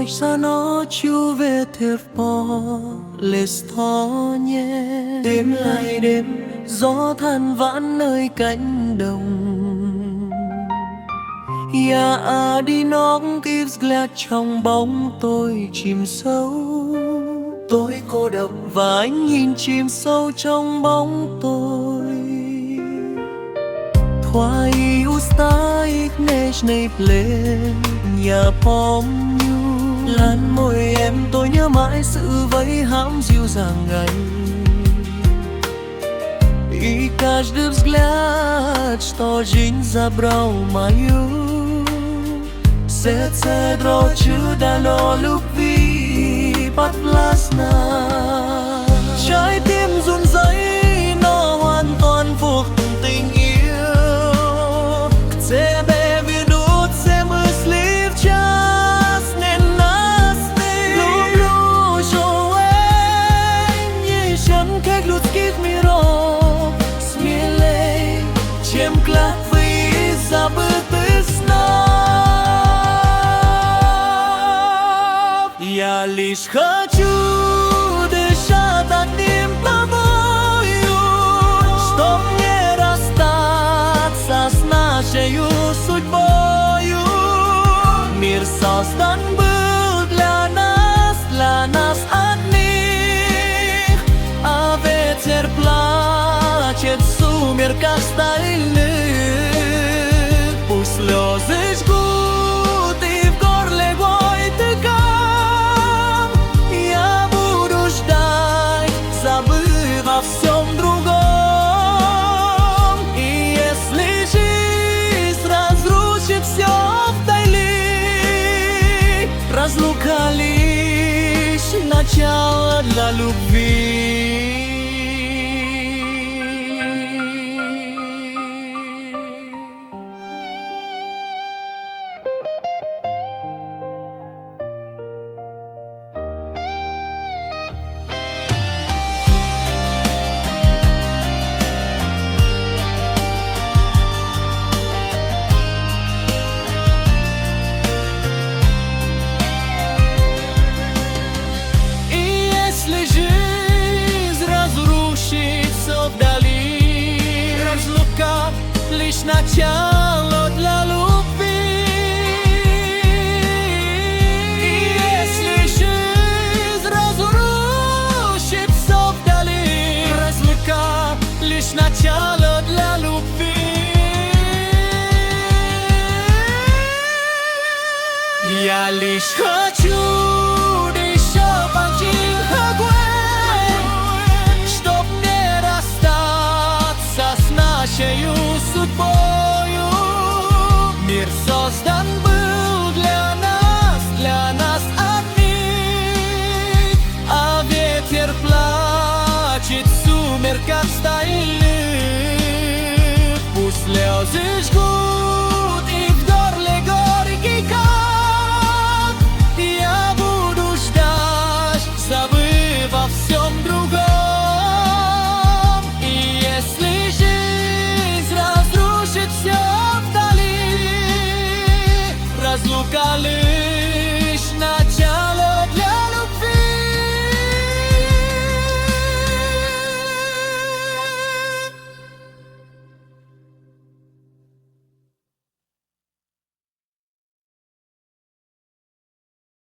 xa nó chiu về thiệp bò lệ gió nhẹ. Đêm lại đêm gió than vãn nơi cánh đồng. Ya đi nóng kiếp glad trong bóng tôi chìm sâu. Tôi cô độc và anh nhìn chìm sâu trong bóng tôi. Thoa yêu sta ignesh nay lên nhà bóng như làn môi em tôi nhớ mãi sự vẫy hãm dịu dàng ngày. I każdy wzgląd to dzień zabrał maju. Serce droczy dalo любви bắt nas. Trái tim run rẩy nó hoàn toàn phục tình yêu. Chcę wiedzieć, chcę myśli wczas nienacny. Lubię żołędzie siankę ludzkich mirów. Смелей, чем клятвы и забытых снов. Я лишь хочу дышать одним тобою, чтоб не расстаться с нашей судьбою. Мир создан был для нас одних, а ветер плачет в сумерках стальных. Пусть слезы жгут и в горле горит ком. Я буду ждать, забыв о всем другом. И если жизнь разрушит все вдали, разлука лишь начало для любви. Лишь начало для любви. И если жизнь разрушит все вдали, разлука лишь начало для любви. Я лишь хочу дышать один огонь, чтоб не расстаться с нашей судьбою. Мир создан был для нас одних, а ветер плачет в сумерках стальных. Пусть слезы жгут и в горле горький ком. Я буду ждать, забыв о